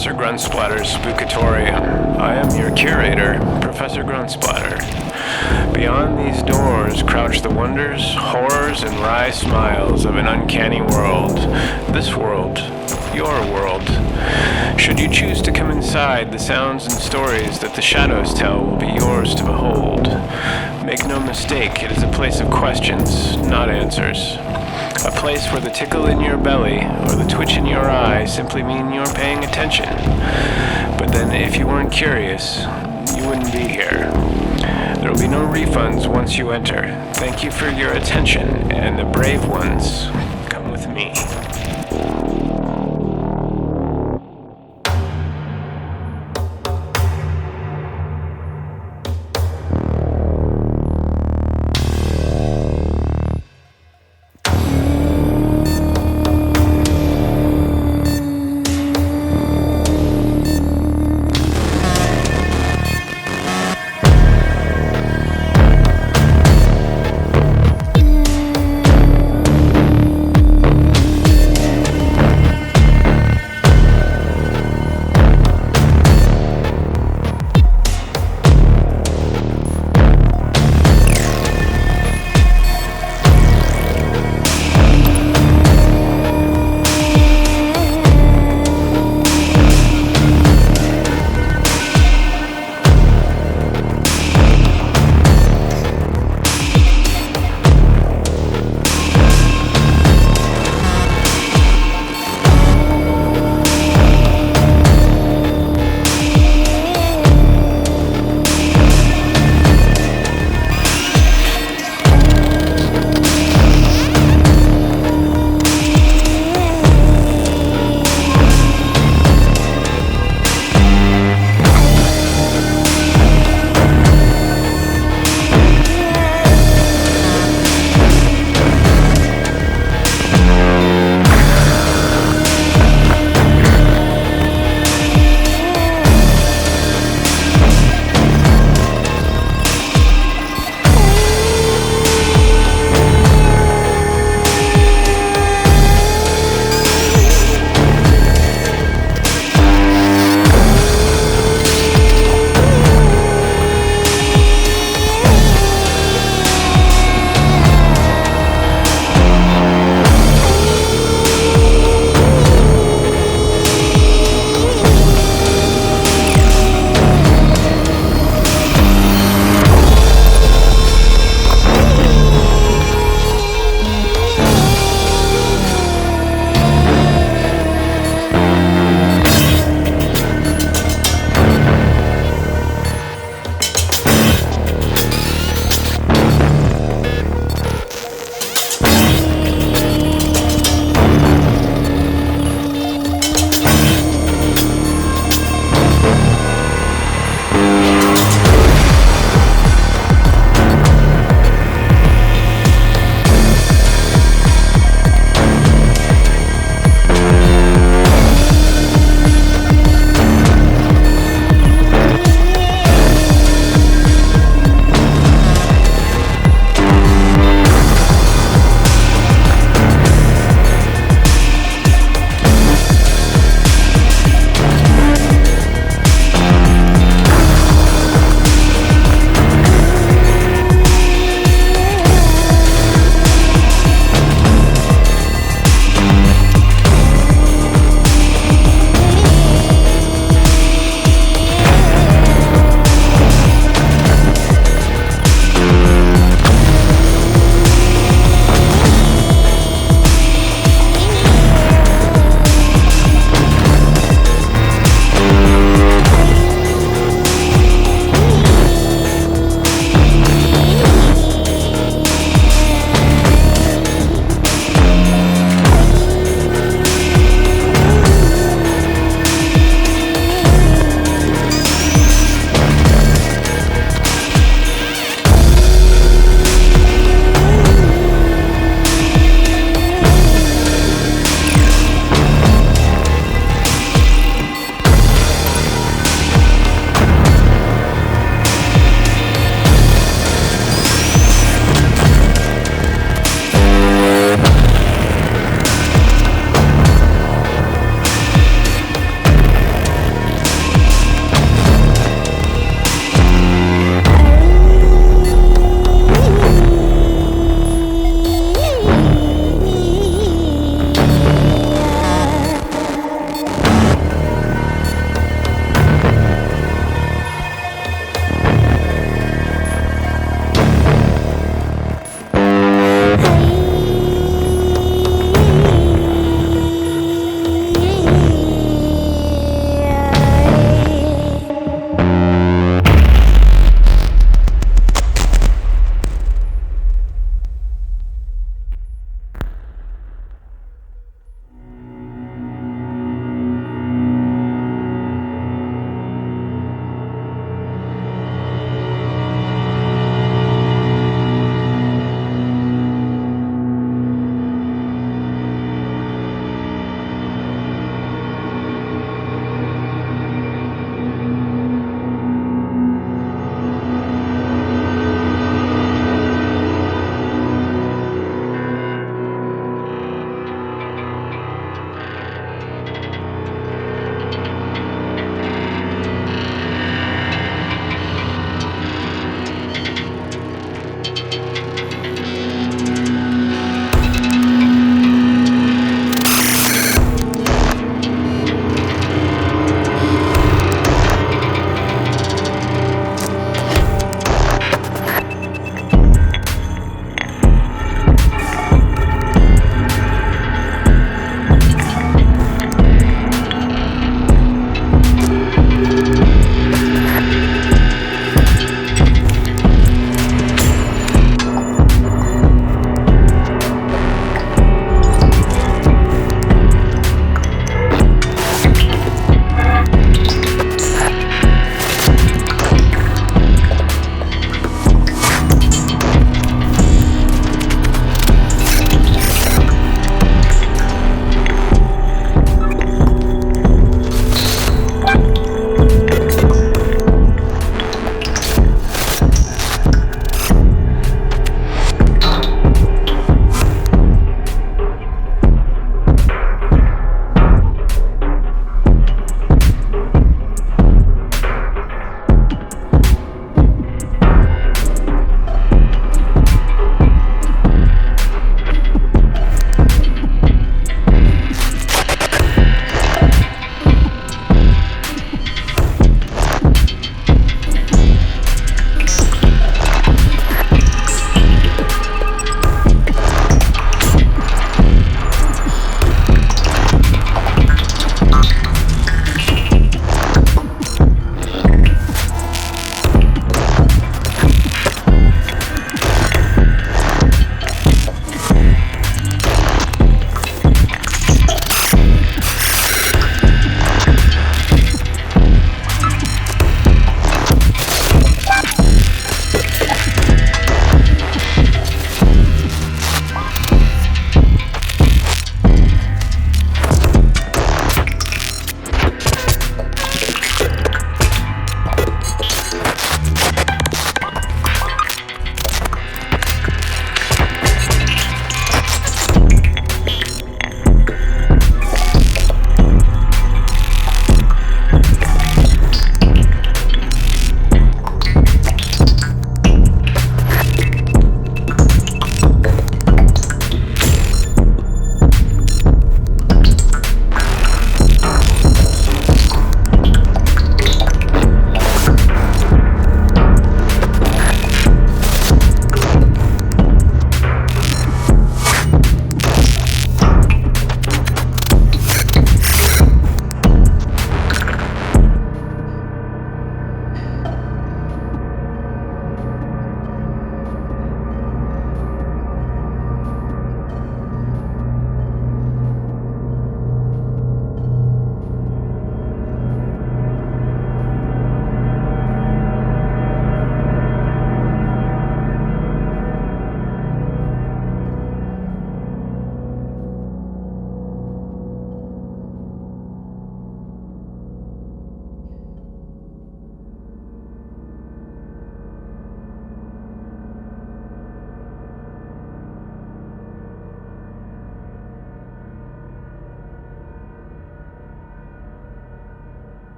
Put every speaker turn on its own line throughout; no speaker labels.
Professor Grunsplatter's Spookatorium. I am your curator, Professor Gruntsplatter. Beyond these doors crouch the wonders, horrors, and wry smiles of an uncanny world. This world. Your world. Should you choose to come inside, the sounds and stories that the shadows tell will be yours to behold. Make no mistake, it is a place of questions, not answers. A place where the tickle in your belly or the twitch in your eye simply mean you're paying attention. But then if you weren't curious, you wouldn't be here. There will be no refunds once you enter. Thank you for your attention, and the brave ones, come with me.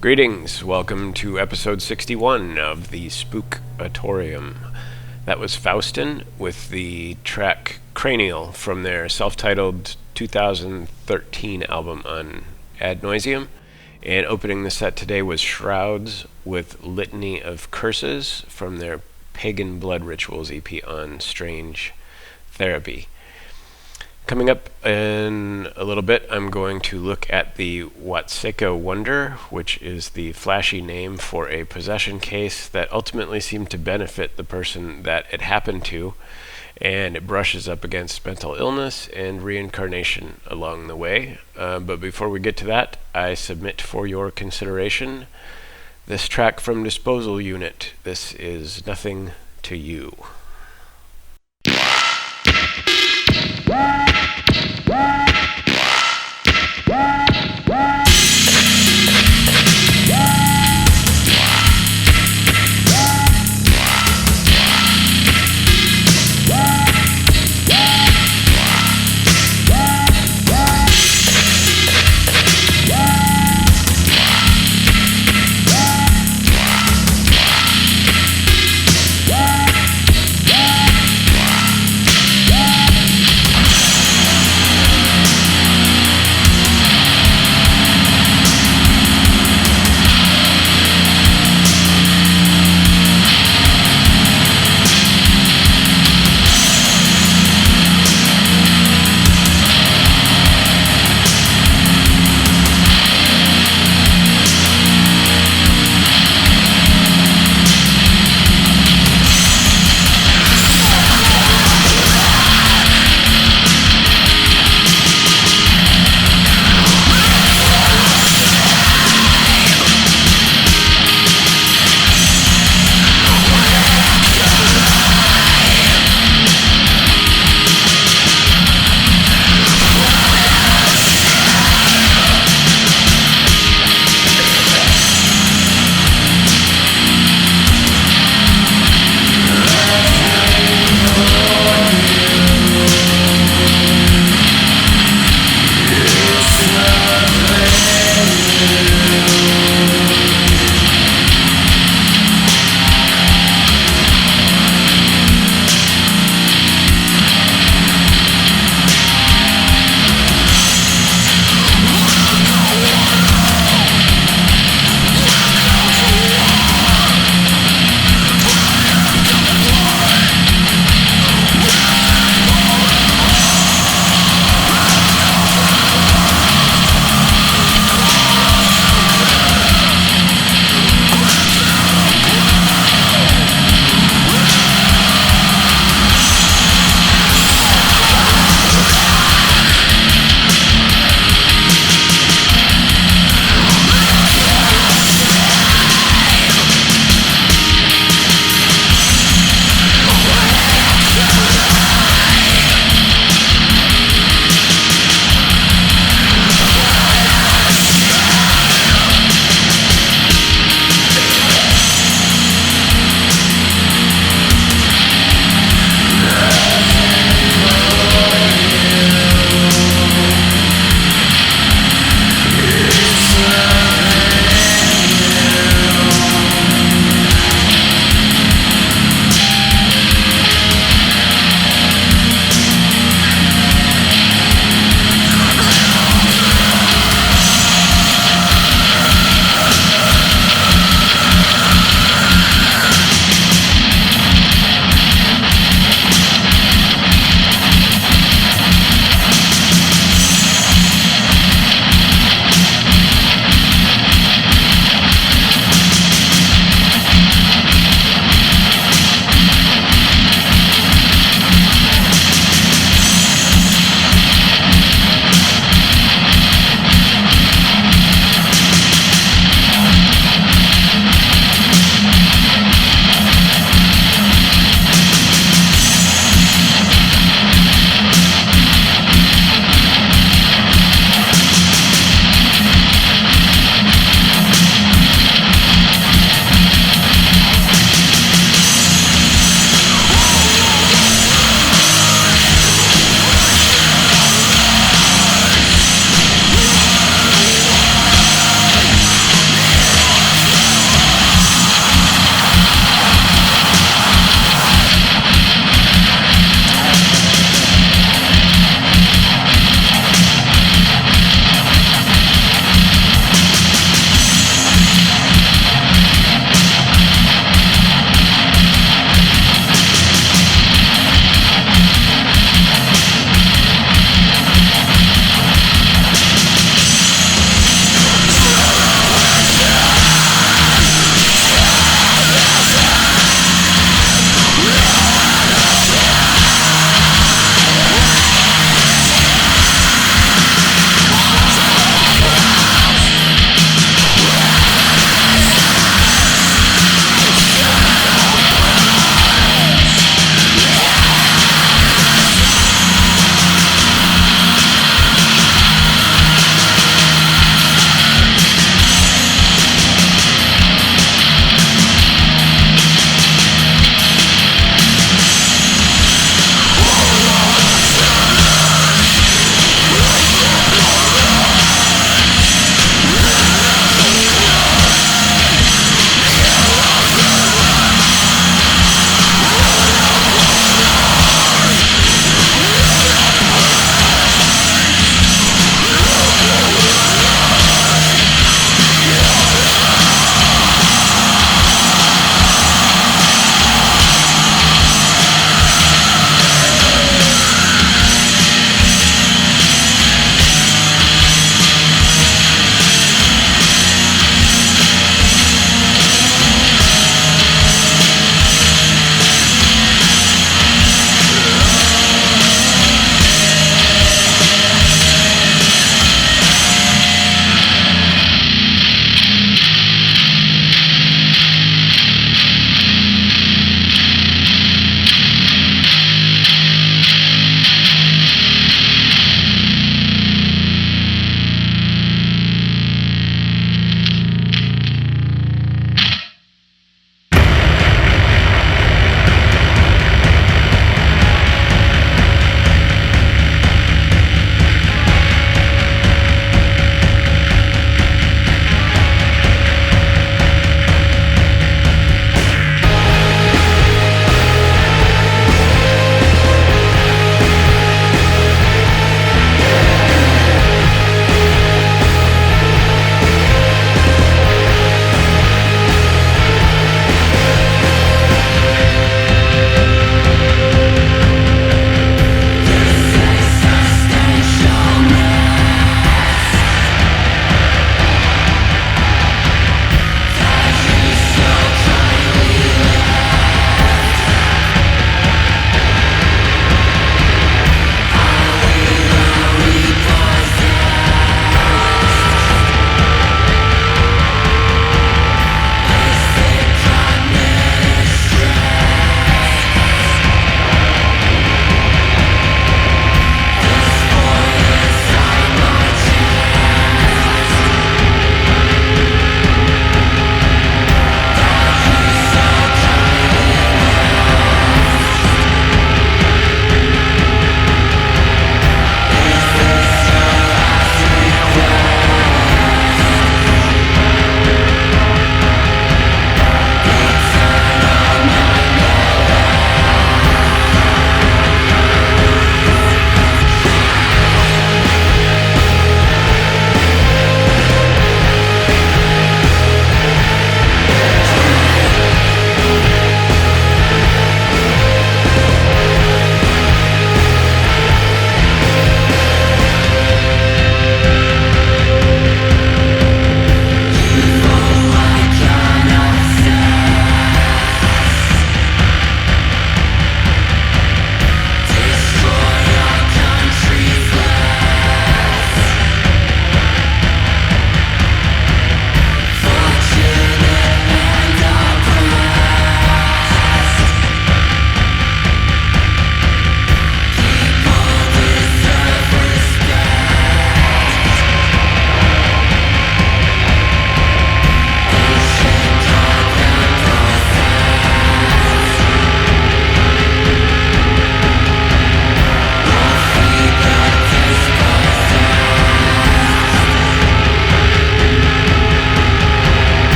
Greetings, welcome to episode 61 of the Spookatorium. That was Fausten with the track Cranial from their self-titled 2013 album on Ad Nauseam. And opening the set today was Shrouds with Litany of Curses from their Pagan Blood Rituals EP on Strange Therapy. Coming up in a little bit, I'm going to look at the Watseka Wonder, which is the flashy name for a possession case that ultimately seemed to benefit the person that it happened to, and it brushes up against mental illness and reincarnation along the way. But before we get to that, I submit for your consideration this track from Disposal Unit. This is Nothing to You.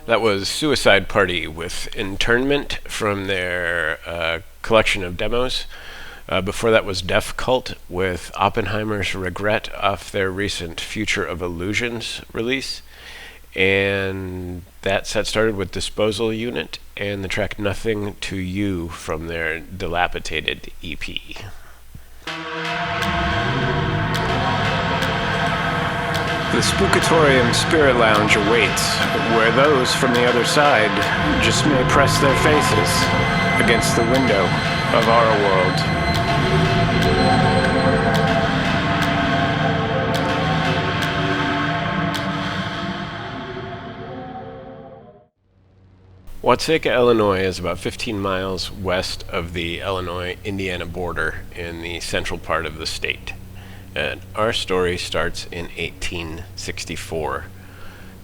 That was Suicide Party with Internment from their collection of demos. Before that was Deafcult with Oppenheimer's Regret off their recent Future of Illusions release. And that set started with Disposal Unit and the track Nothing to You from their Dilapidated EP. The Spookatorium Spirit Lounge awaits, where those from the other side just may press their faces against the window of our world. Watseka, Illinois is about 15 miles west of the Illinois-Indiana border in the central part of the state. And our story starts in 1864.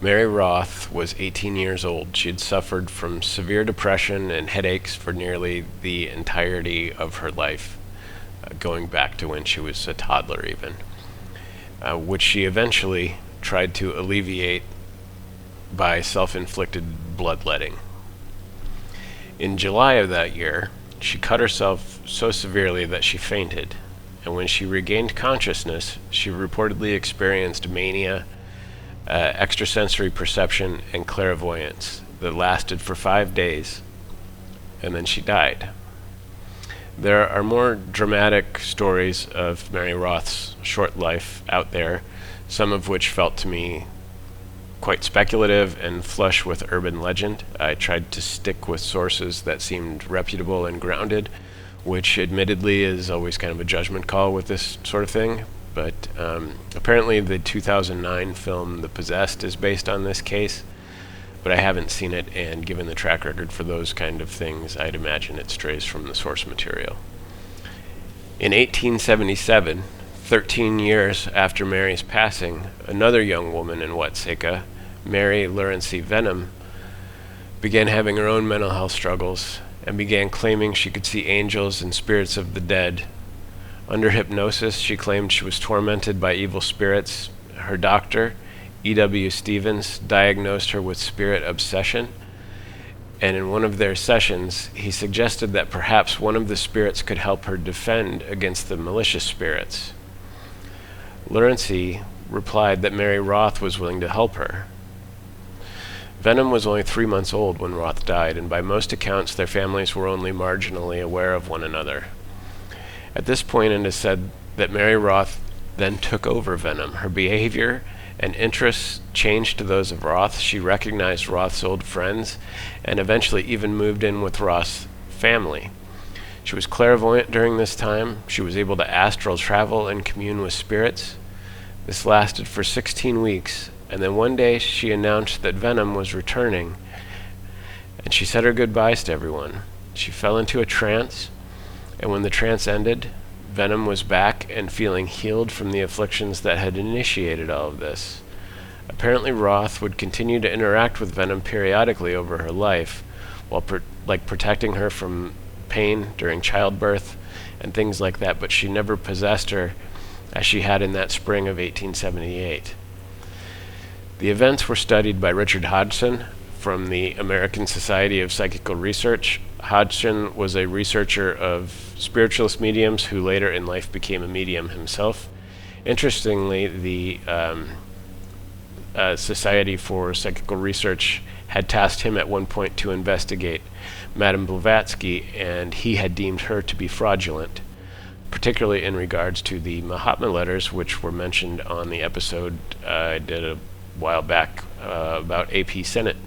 Mary Roth was 18 years old. She had suffered from severe depression and headaches for nearly the entirety of her life, going back to when she was a toddler even, which she eventually tried to alleviate by self-inflicted bloodletting. In July of that year, she cut herself so severely that she fainted, and when she regained consciousness, she reportedly experienced mania, extrasensory perception, and clairvoyance that lasted for 5 days, and then she died. There are more dramatic stories of Mary Roth's short life out there, some of which felt to me quite speculative and flush with urban legend. I tried to stick with sources that seemed reputable and grounded, which admittedly is always kind of a judgment call with this sort of thing. But apparently the 2009 film The Possessed is based on this case, but I haven't seen it, and given the track record for those kind of things, I'd imagine it strays from the source material. In 1877, 13 years after Mary's passing, another young woman in Watseka, Mary Laurency Venom, began having her own mental health struggles and began claiming she could see angels and spirits of the dead. Under hypnosis, she claimed she was tormented by evil spirits. Her doctor, E.W. Stevens, diagnosed her with spirit obsession, and in one of their sessions, he suggested that perhaps one of the spirits could help her defend against the malicious spirits. Laurency replied that Mary Roth was willing to help her. Venom was only 3 months old when Roth died, and by most accounts their families were only marginally aware of one another. At this point, it is said that Mary Roth then took over Venom. Her behavior and interests changed to those of Roth. She recognized Roth's old friends and eventually even moved in with Roth's family. She was clairvoyant during this time. She was able to astral travel and commune with spirits. This lasted for 16 weeks, and then one day she announced that Venom was returning, and she said her goodbyes to everyone. She fell into a trance, and when the trance ended, Venom was back and feeling healed from the afflictions that had initiated all of this. Apparently Roth would continue to interact with Venom periodically over her life, while protecting her from pain during childbirth and things like that, but she never possessed her as she had in that spring of 1878. The events were studied by Richard Hodgson from the American Society of Psychical Research. Hodgson was a researcher of spiritualist mediums who later in life became a medium himself. Interestingly, the Society for Psychical Research had tasked him at one point to investigate Madame Blavatsky, and he had deemed her to be fraudulent, particularly in regards to the Mahatma letters, which were mentioned on the episode I did a while back about AP Senate.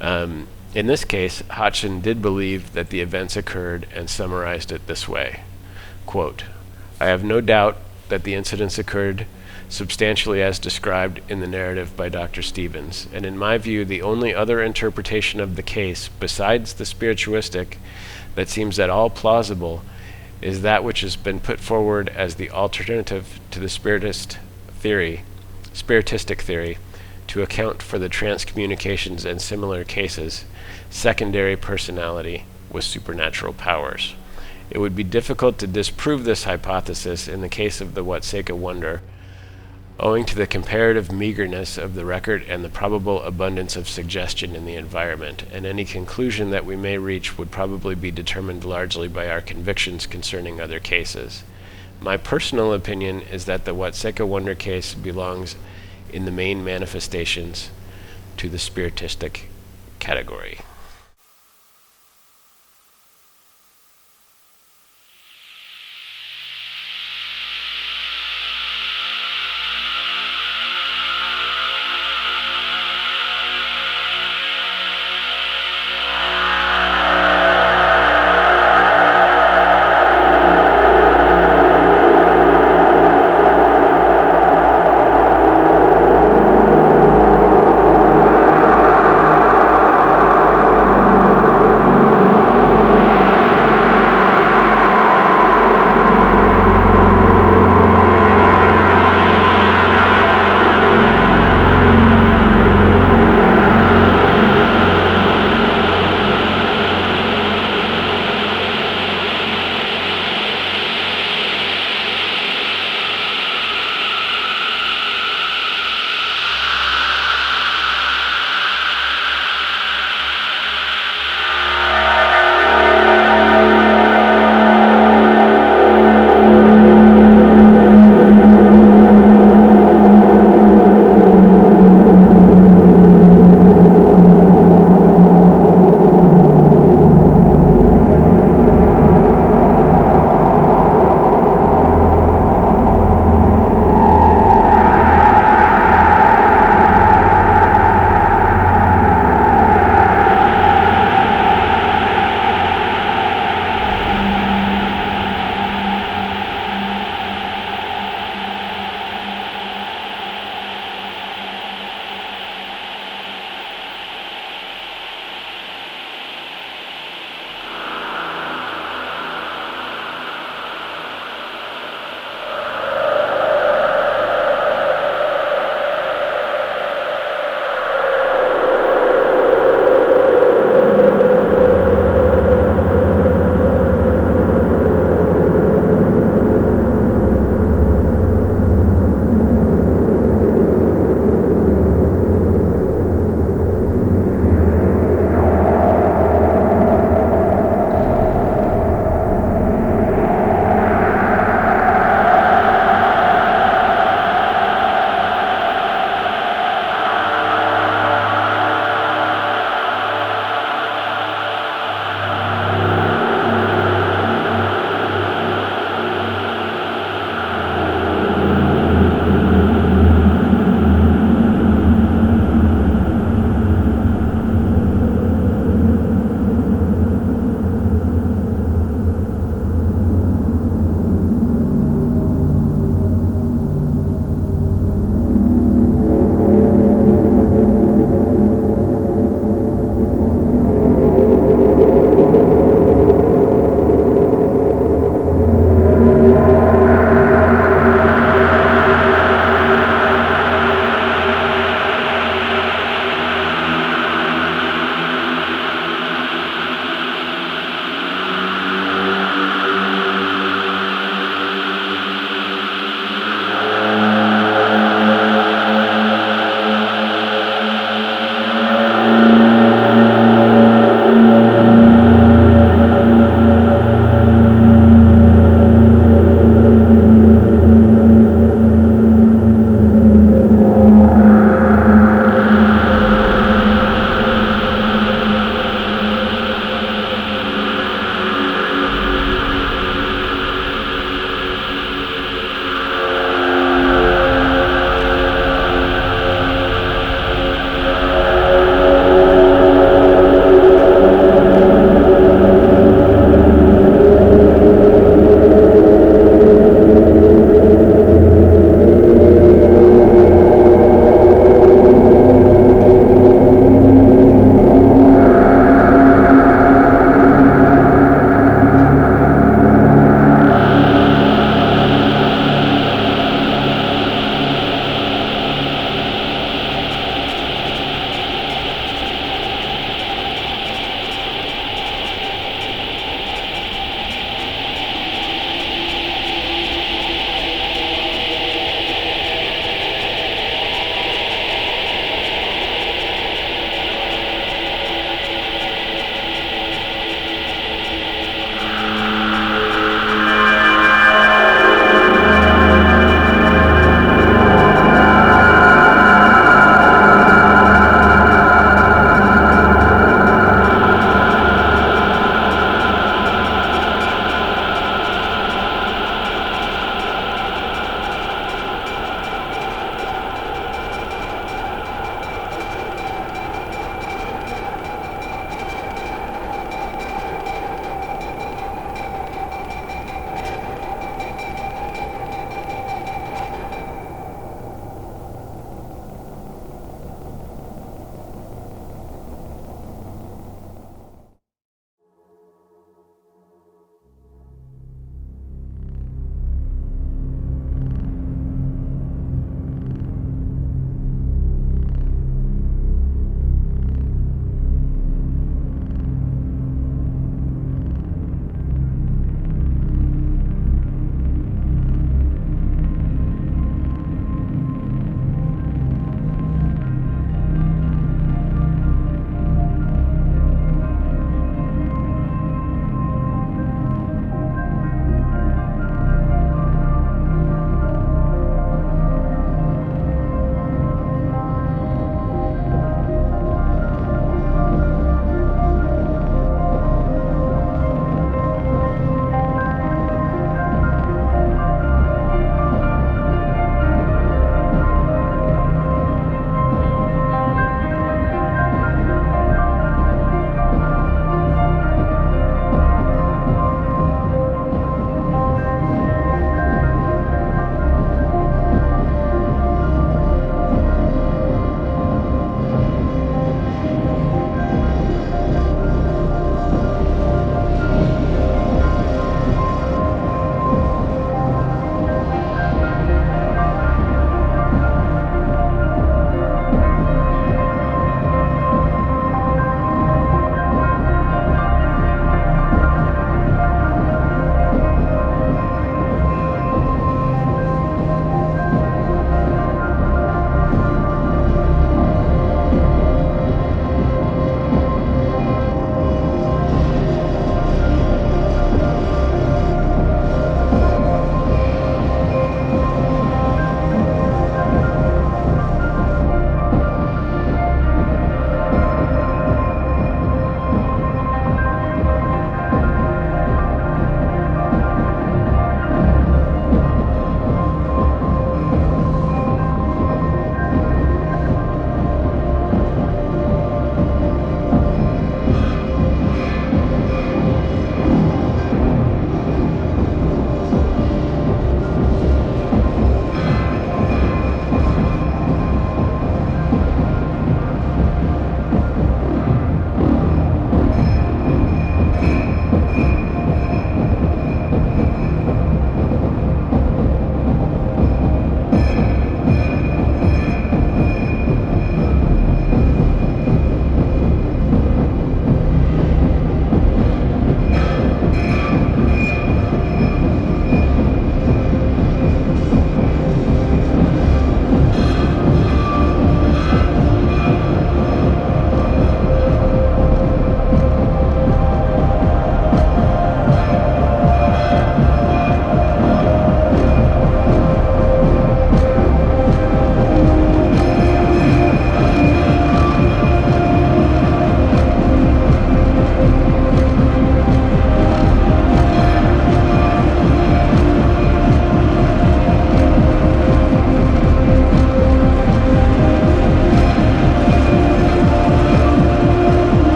In this case, Hodgson did believe that the events occurred and summarized it this way, quote, "I have no doubt that the incidents occurred substantially as described in the narrative by Dr. Stevens, and in my view the only other interpretation of the case, besides the spiritualistic, that seems at all plausible is that which has been put forward as the alternative to the spiritistic theory, to account for the trance communications and similar cases, secondary personality with supernatural powers. It would be difficult to disprove this hypothesis in the case of the Watseka Wonder, owing to the comparative meagerness of the record and the probable abundance of suggestion in the environment, and any conclusion that we may reach would probably be determined largely by our convictions concerning other cases. My personal opinion is that the Watseka Wonder case belongs in the main manifestations to the spiritistic category.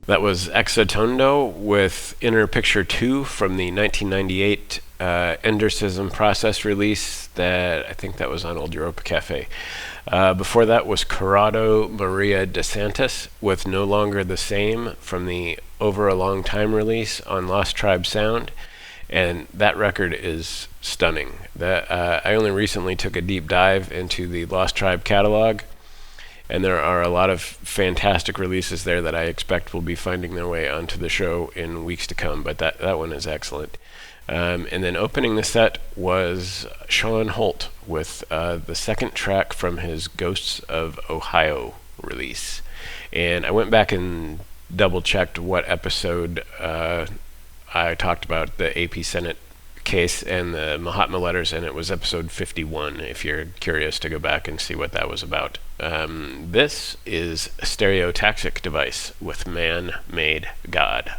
That was Exotoendo with Inner Picture 2 from the 1998 Endersism Process release that I think that was on Old Europa Cafe. Before that was Corrado Maria De Santis with No Longer the Same from the Over a Long Time release on Lost Tribe Sound. And that record is stunning. I only recently took a deep dive into the Lost Tribe catalog, and there are a lot of fantastic releases there that I expect will be finding their way onto the show in weeks to come, but that one is excellent. And then opening the set was Sean Hølt with the second track from his Ghosts of Ohio release. And I went back and double-checked what episode I talked about the AP Senate case and the Mahatma letters, and it was episode 51, if you're curious to go back and see what that was about. This is Stereo Taxic Device with Man-Made God.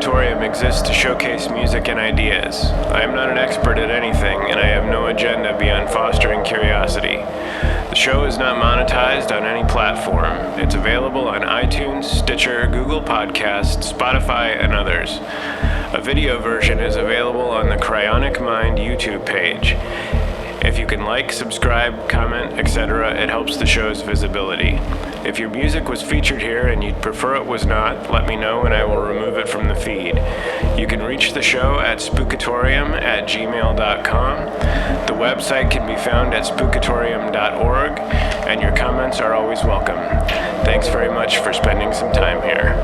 Spookatorium exists to showcase music and ideas. I am not an expert at anything, and I have no agenda beyond fostering curiosity. The show is not monetized on any platform. It's available on iTunes, Stitcher, Google Podcasts, Spotify, and others. A video version is available on the Cryonic Mind YouTube page. If you can like, subscribe, comment, etc., it helps the show's visibility. If your music was featured here and you'd prefer it was not, let me know and I will remove it from the feed. You can reach the show at spookatorium@gmail.com. The website can be found at spookatorium.org, and your comments are always welcome. Thanks very much for spending some time here.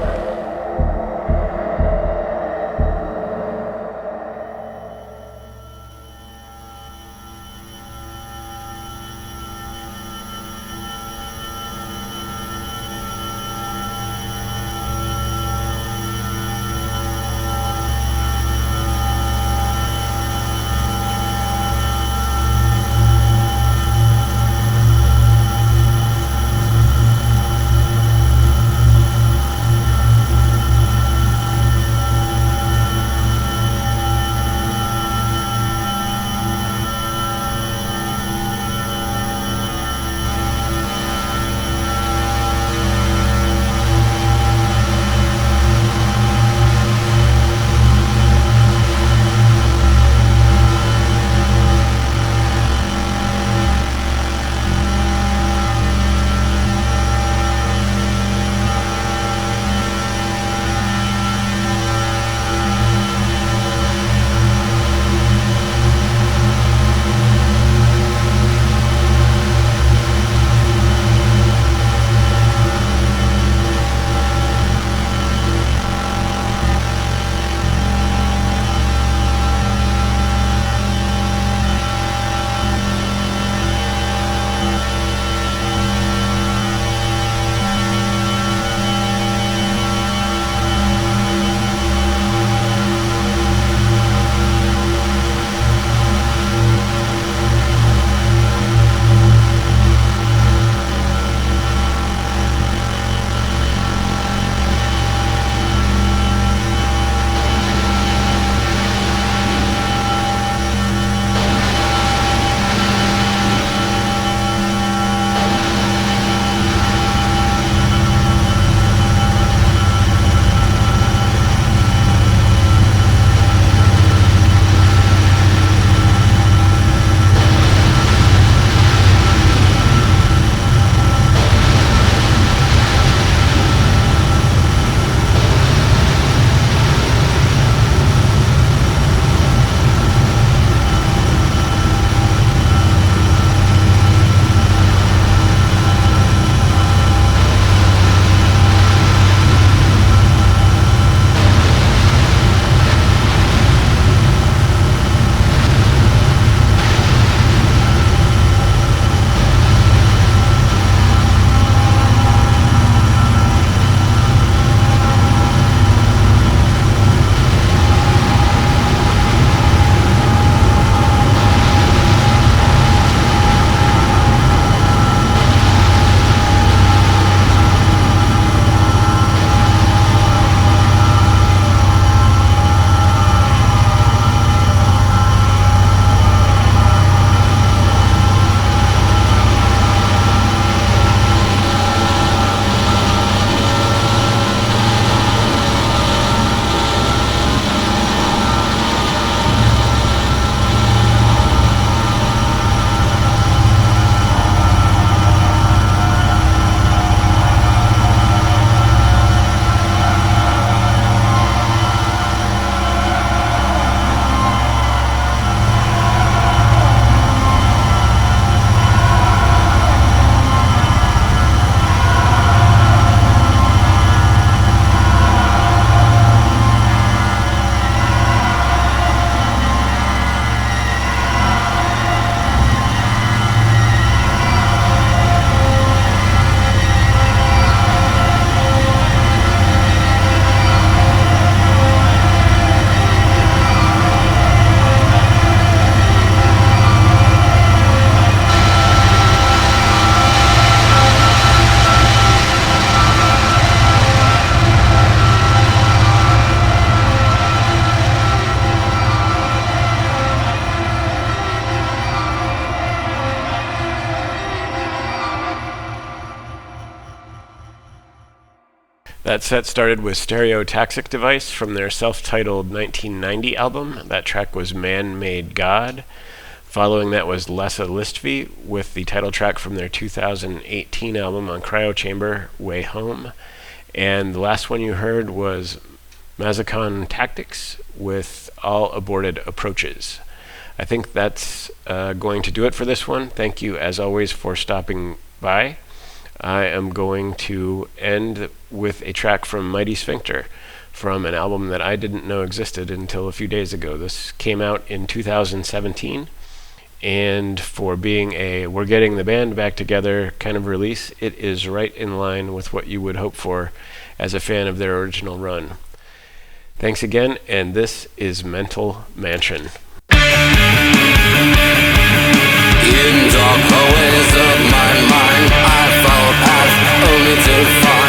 That set started with Taxic Device from their self-titled 1990 album. That track was Man-Made God. Following that was Lesa Listvy with the title track from their 2018 album on Cryo Chamber, Way Home. And the last one you heard was Mazakon Tactics with All Aborted Approaches. I think that's going to do it for this one. Thank you, as always, for stopping by. I am going to end with a track from Mighty Sphincter from an album that I didn't know existed until a few days ago. This came out in 2017, and for being a we're getting the band back together kind of release, it is right in line with what you would hope for as a fan of their original run. Thanks again, and this is Mental Mansion.
In dark hallways of my mind, I follow paths only to fall.